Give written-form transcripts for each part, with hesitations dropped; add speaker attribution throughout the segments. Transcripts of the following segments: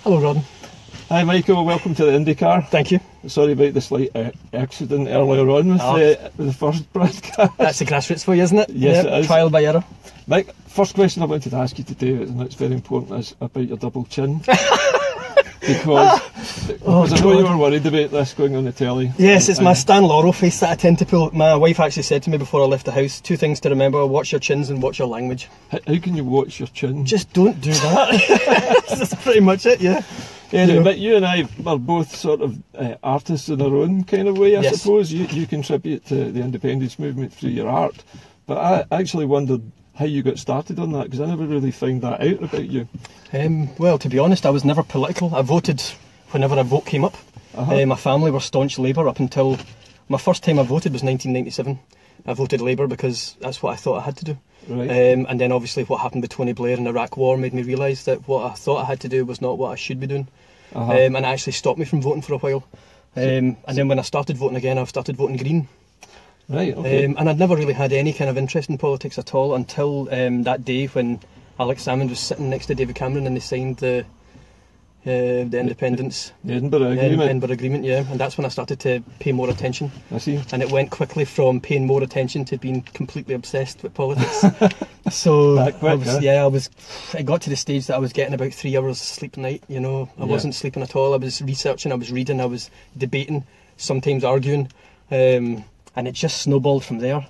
Speaker 1: Hello, Rodden.
Speaker 2: Hi Michael, welcome to the Indycar.
Speaker 1: Thank you.
Speaker 2: Sorry about the slight accident earlier on with the first broadcast.
Speaker 1: That's the grassroots for you, isn't it?
Speaker 2: Yes,
Speaker 1: yep,
Speaker 2: it is.
Speaker 1: Trial by error.
Speaker 2: Mike, first question I wanted to ask you today, and it's very important, is about your double chin. because I know you were worried about this going on the telly.
Speaker 1: Yes, it's my Stan Laurel face that I tend to pull. My wife actually said to me before I left the house, 2 things to remember: watch your chins and watch your language.
Speaker 2: How can you watch your chin?
Speaker 1: Just don't do that. That's pretty much it, yeah.
Speaker 2: Anyway, but you and I are both sort of artists in our own kind of way, I suppose. You contribute to the independence movement through your art, but I actually wondered how you got started on that, because I never really found that out about you.
Speaker 1: Well, to be honest, I was never political. I voted whenever a vote came up. My family were staunch Labour up until my first time I voted was 1997. I voted Labour because that's what I thought I had to do.
Speaker 2: Right.
Speaker 1: And then obviously what happened with Tony Blair and the Iraq War made me realise that what I thought I had to do was not what I should be doing. And it actually stopped me from voting for a while. And then when I started voting again, I started voting Green.
Speaker 2: Right, okay.
Speaker 1: And I'd never really had any kind of interest in politics at all until that day when Alex Salmond was sitting next to David Cameron and they signed the independence.
Speaker 2: The Edinburgh Agreement.
Speaker 1: Edinburgh Agreement, yeah. And that's when I started to pay more attention.
Speaker 2: I see.
Speaker 1: And it went quickly from paying more attention to being completely obsessed with politics. So
Speaker 2: That quick,
Speaker 1: it got to the stage that I was getting about 3 hours sleep a night, you know. I wasn't sleeping at all. I was researching, I was reading, I was debating, sometimes arguing. And it just snowballed from there.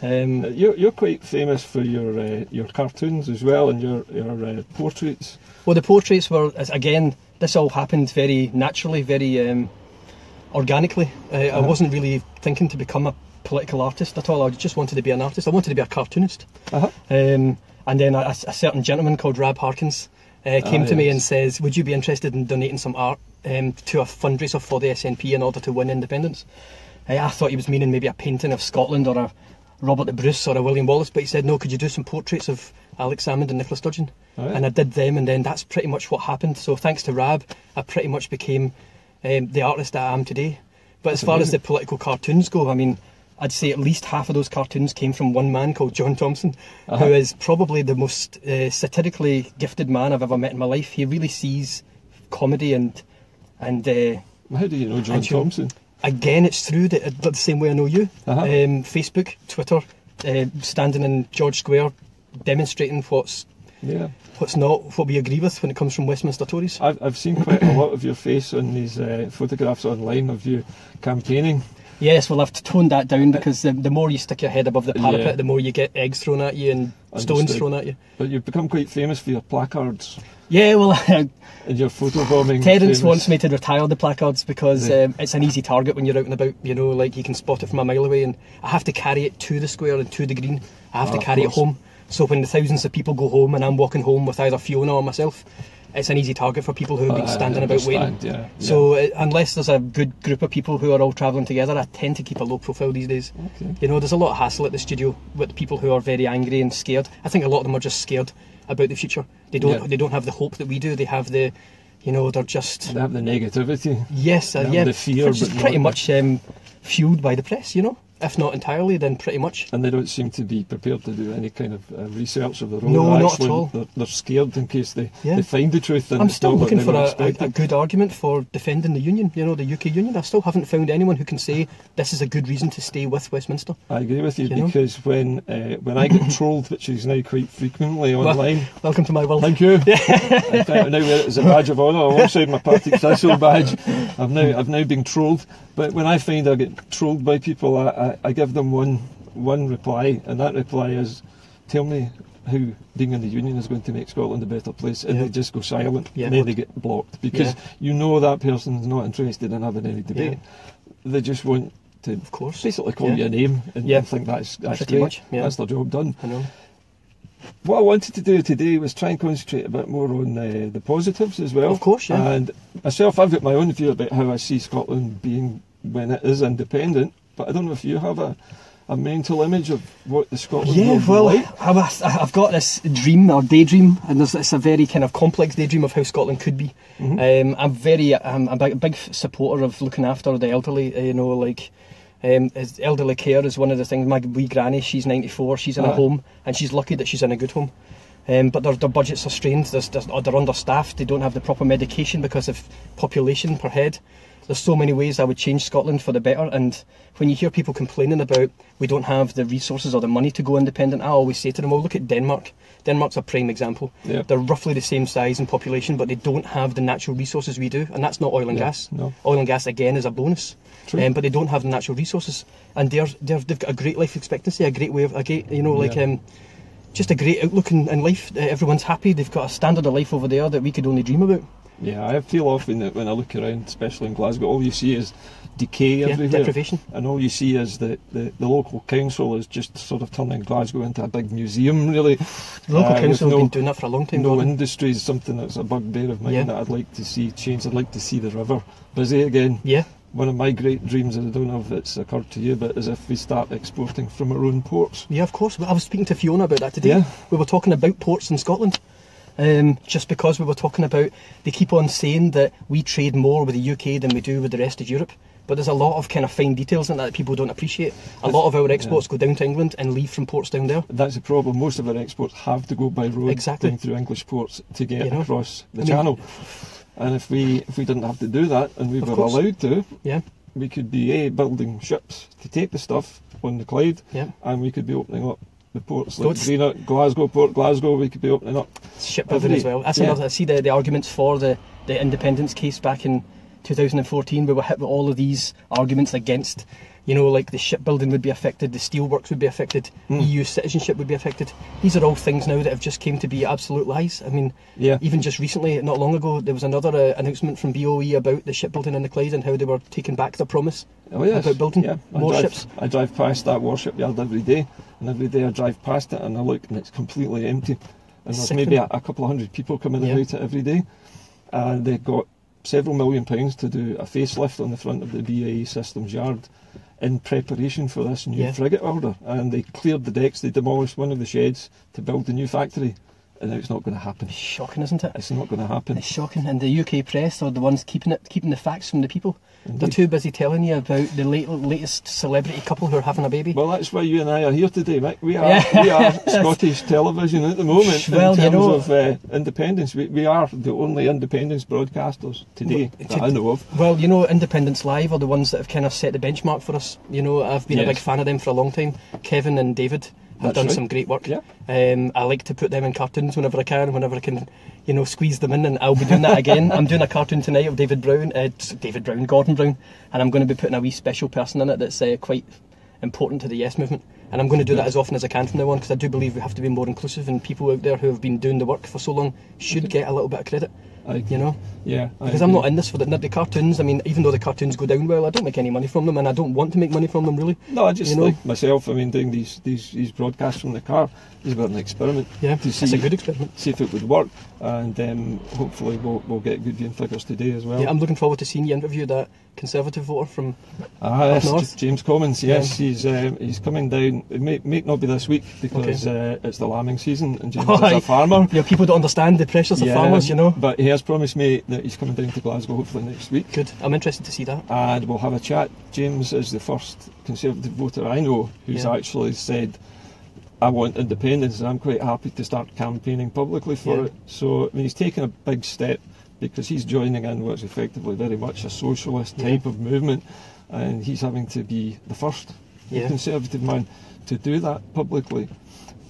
Speaker 2: You're quite famous for your cartoons as well, and your portraits.
Speaker 1: Well, the portraits were, again, this all happened very naturally, very organically. I wasn't really thinking to become a political artist at all. I just wanted to be an artist. I wanted to be a cartoonist. And then a certain gentleman called Rab Harkins came to me and says, would you be interested in donating some art to a fundraiser for the SNP in order to win independence? I thought he was meaning maybe a painting of Scotland or a Robert the Bruce or a William Wallace, but he said, no, could you do some portraits of Alex Salmond and Nicola Sturgeon? And I did them, and then that's pretty much what happened. So thanks to Rab, I pretty much became the artist that I am today. But as far as the political cartoons go, I mean, I'd say at least half of those cartoons came from one man called John Thompson, who is probably the most satirically gifted man I've ever met in my life. He really sees comedy and
Speaker 2: how do you know John Thompson?
Speaker 1: Again, it's through the same way I know you. Facebook, Twitter, standing in George Square, demonstrating what's not what we agree with when it comes from Westminster Tories.
Speaker 2: I've seen quite a lot of your face on these photographs online of you campaigning.
Speaker 1: Yes, well, I've toned that down because the more you stick your head above the parapet, the more you get eggs thrown at you and stones thrown at you.
Speaker 2: But you've become quite famous for your placards.
Speaker 1: Yeah, well,
Speaker 2: and your photobombing.
Speaker 1: Terence wants me to retire the placards because it's an easy target when you're out and about, you know, like you can spot it from a mile away, and I have to carry it to the square and to the green. I have to carry it home. So when the thousands of people go home and I'm walking home with either Fiona or myself, it's an easy target for people who have been standing about waiting. So unless there's a good group of people who are all travelling together, I tend to keep a low profile these days. You know, there's a lot of hassle at the studio with people who are very angry and scared. I think a lot of them are just scared about the future. They don't have the hope that we do. They have the, you know, they have the
Speaker 2: negativity.
Speaker 1: Yes,
Speaker 2: the fear,
Speaker 1: which is pretty much fueled by the press, you know. If not entirely, then pretty much.
Speaker 2: And they don't seem to be prepared to do any kind of research of their own.
Speaker 1: No, not at all.
Speaker 2: They're scared in case they find the truth. And
Speaker 1: I'm still looking for a good argument for defending the Union, you know, the UK Union. I still haven't found anyone who can say this is a good reason to stay with Westminster.
Speaker 2: I agree with you because when I get trolled, which is now quite frequently online.
Speaker 1: Welcome to my world.
Speaker 2: Thank you. In fact, I now wear it as a badge of honour alongside my party official badge. I've now been trolled. But when I find I get trolled by people, I give them one reply, and that reply is, tell me how being in the Union is going to make Scotland a better place, and they just go silent, and then they get blocked, because you know that person's not interested in having any debate. They just want to, of course, basically call you a name and think that's great.
Speaker 1: Much,
Speaker 2: that's their job done.
Speaker 1: I know.
Speaker 2: What I wanted to do today was try and concentrate a bit more on the positives as well.
Speaker 1: Of course, yeah.
Speaker 2: And myself, I've got my own view about how I see Scotland being when it is independent, but I don't know if you have a mental image of what the Scotland will be like.
Speaker 1: I've got this dream or daydream, and it's a very kind of complex daydream of how Scotland could be. I'm a big supporter of looking after the elderly, you know, like elderly care is one of the things. My wee granny, she's 94, she's in a home, and she's lucky that she's in a good home. but their budgets are strained. They're understaffed. They don't have the proper medication because of population per head. There's so many ways I would change Scotland for the better, and when you hear people complaining about we don't have the resources or the money to go independent, I always say to them, well, look at Denmark. Denmark's a prime example.
Speaker 2: Yeah.
Speaker 1: They're roughly the same size in population, but they don't have the natural resources we do, and that's not oil and gas.
Speaker 2: No.
Speaker 1: Oil and gas, again, is a bonus.
Speaker 2: True.
Speaker 1: But they don't have the natural resources, and they've got a great life expectancy, a great way of, just a great outlook in life. Everyone's happy. They've got a standard of life over there that we could only dream about.
Speaker 2: Yeah, I feel often that when I look around, especially in Glasgow, all you see is decay everywhere.
Speaker 1: Deprivation.
Speaker 2: And all you see is the local council is just sort of turning Glasgow into a big museum, really.
Speaker 1: The local council have been doing that for a long time.
Speaker 2: No industry is something that's a bugbear of mine that I'd like to see change. I'd like to see the river busy again.
Speaker 1: Yeah.
Speaker 2: One of my great dreams, and I don't know if it's occurred to you, but is if we start exporting from our own ports.
Speaker 1: Yeah, of course. I was speaking to Fiona about that today.
Speaker 2: Yeah.
Speaker 1: We were talking about ports in Scotland. Just because we were talking about, they keep on saying that we trade more with the UK than we do with the rest of Europe. But there's a lot of kind of fine details in that people don't appreciate. A lot of our exports go down to England and leave from ports down there.
Speaker 2: That's the problem. Most of our exports have to go by road down through English ports to get across the channel. And if we didn't have to do that, and we were allowed to, we could be building ships to take the stuff on the Clyde, and we could be opening up the ports like Greenock, Glasgow, Port Glasgow. We could be opening up
Speaker 1: shipbuilding as well. That's another. I see the arguments for the independence case back in 2014. We were hit with all of these arguments against, like the shipbuilding would be affected, the steelworks would be affected, EU citizenship would be affected. These are all things now that have just came to be absolute lies. I mean, even just recently, not long ago, there was another announcement from BOE about the shipbuilding in the Clyde and how they were taking back their promise about building more ships.
Speaker 2: I drive past that warship yard every day, and every day I drive past it and I look and it's completely empty. And there's maybe a couple of hundred people coming in and out it every day. And they got several £1 million to do a facelift on the front of the BAE Systems yard in preparation for this new frigate order, and they cleared the decks, they demolished one of the sheds to build the new factory, and now it's not going to happen.
Speaker 1: It's shocking, isn't it?
Speaker 2: It's not going to happen.
Speaker 1: It's shocking, and the UK press are the ones keeping the facts from the people. Indeed. They're too busy telling you about the latest celebrity couple who are having a baby.
Speaker 2: Well, that's why you and I are here today, Mick. We are Scottish television at the moment in terms of independence. We are the only independence broadcasters today that I know of.
Speaker 1: Well, Independence Live are the ones that have kind of set the benchmark for us. I've been a big fan of them for a long time. Kevin and David have done some great work. Yeah. I like to put them in cartoons whenever I can, squeeze them in, and I'll be doing that again. I'm doing a cartoon tonight of Gordon Brown, and I'm going to be putting a wee special person in it that's quite important to the Yes movement. And I'm going to do that as often as I can from now on, because I do believe we have to be more inclusive, and people out there who have been doing the work for so long should get a little bit of credit.
Speaker 2: Yeah.
Speaker 1: Because I'm not in this for the cartoons. I mean, even though the cartoons go down well, I don't make any money from them, and I don't want to make money from them, really.
Speaker 2: No, I just like myself. I mean, doing these broadcasts from the car is about an experiment.
Speaker 1: Yeah, it's a good experiment.
Speaker 2: See if it would work, and hopefully we'll get good viewing figures today as well.
Speaker 1: Yeah, I'm looking forward to seeing you interview that Conservative voter from up north.
Speaker 2: James Commons. Yes, he's coming down. It may not be this week because it's the lambing season, and James is a farmer.
Speaker 1: People don't understand the pressures of farmers,
Speaker 2: But he has promised me that he's coming down to Glasgow hopefully next week.
Speaker 1: Good. I'm interested to see that.
Speaker 2: And we'll have a chat. James is the first Conservative voter I know who's actually said, I want independence, and I'm quite happy to start campaigning publicly for it. So he's taken a big step, because he's joining in what's effectively very much a socialist type of movement, and he's having to be the first Conservative man to do that publicly.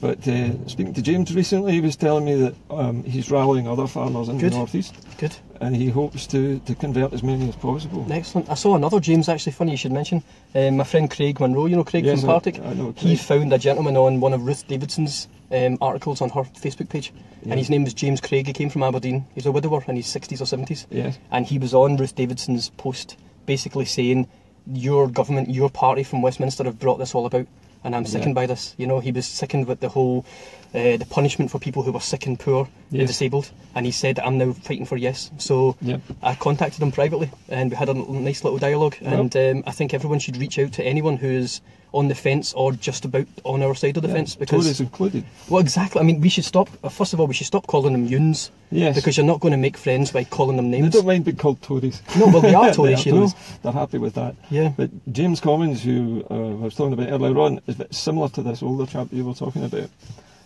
Speaker 2: But speaking to James recently, he was telling me that he's rallying other farmers in the North East. Good. And he hopes to convert as many as possible.
Speaker 1: Excellent. I saw another James, actually, funny you should mention. My friend Craig Munro, Craig from Partick.
Speaker 2: I know Craig.
Speaker 1: He found a gentleman on one of Ruth Davidson's articles on her Facebook page. Yeah. And his name was James Craig. He came from Aberdeen. He's a widower in his 60s or 70s.
Speaker 2: Yes.
Speaker 1: And he was on Ruth Davidson's post, basically saying, your government, your party from Westminster have brought this all about. And I'm sickened by this. He was sickened with the whole, the punishment for people who were sick and poor and disabled. And he said, I'm now fighting for yes. So I contacted him privately, and we had a nice little dialogue. And I think everyone should reach out to anyone who is on the fence or just about on our side of the fence. Because
Speaker 2: Tories included.
Speaker 1: Well, exactly. I mean, we should stop. First of all, we should stop calling them Yuns.
Speaker 2: Yes.
Speaker 1: Because you're not going to make friends by calling them names.
Speaker 2: They don't mind being called Tories.
Speaker 1: No, well, they are Tories,
Speaker 2: They're happy with that.
Speaker 1: Yeah.
Speaker 2: But James Commons, who I was talking about earlier on, is similar to this older chap that you were talking about.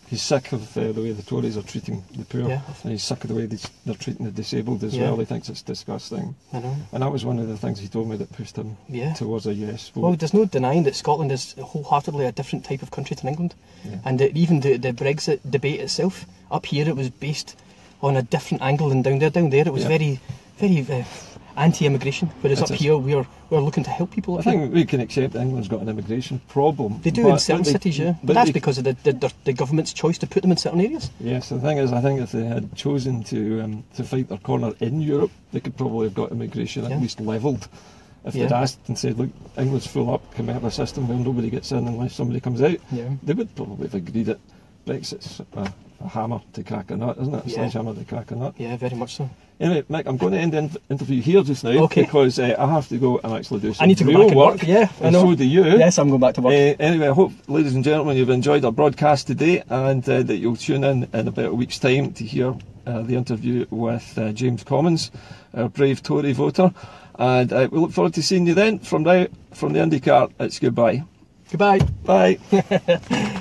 Speaker 2: he's sick of the way the Tories are treating the poor,
Speaker 1: Yeah.
Speaker 2: and he's sick of the way they're treating the disabled as well. He thinks it's disgusting.
Speaker 1: I know.
Speaker 2: And that was one of the things he told me that pushed him towards a yes vote.
Speaker 1: Well, there's no denying that Scotland is wholeheartedly a different type of country to England.
Speaker 2: Yeah.
Speaker 1: And even the Brexit debate itself, up here it was based on a different angle than down there. Down there it was very, very anti-immigration, whereas up here we're looking to help people.
Speaker 2: I think we can accept England's got an immigration problem.
Speaker 1: They do in certain cities, yeah. But that's because of the government's choice to put them in certain areas.
Speaker 2: Yes, the thing is, I think if they had chosen to fight their corner in Europe, they could probably have got immigration at least levelled. If they'd asked and said, look, England's full up, can we have a system where nobody gets in unless somebody comes out?
Speaker 1: Yeah.
Speaker 2: They would probably have agreed it. Brexit's a hammer to crack a nut, isn't it? A sledgehammer to crack a nut.
Speaker 1: Yeah, very much so.
Speaker 2: Anyway, Mick, I'm going to end the interview here just now because I have to go and actually do some
Speaker 1: I need to go
Speaker 2: real
Speaker 1: back and
Speaker 2: work.
Speaker 1: Yeah, I know.
Speaker 2: And so do you.
Speaker 1: Yes, I'm going back to work.
Speaker 2: Anyway, I hope, ladies and gentlemen, you've enjoyed our broadcast today, and that you'll tune in about a week's time to hear the interview with James Commons, our brave Tory voter. And we look forward to seeing you then. From the Indycar, it's goodbye.
Speaker 1: Goodbye.
Speaker 2: Bye.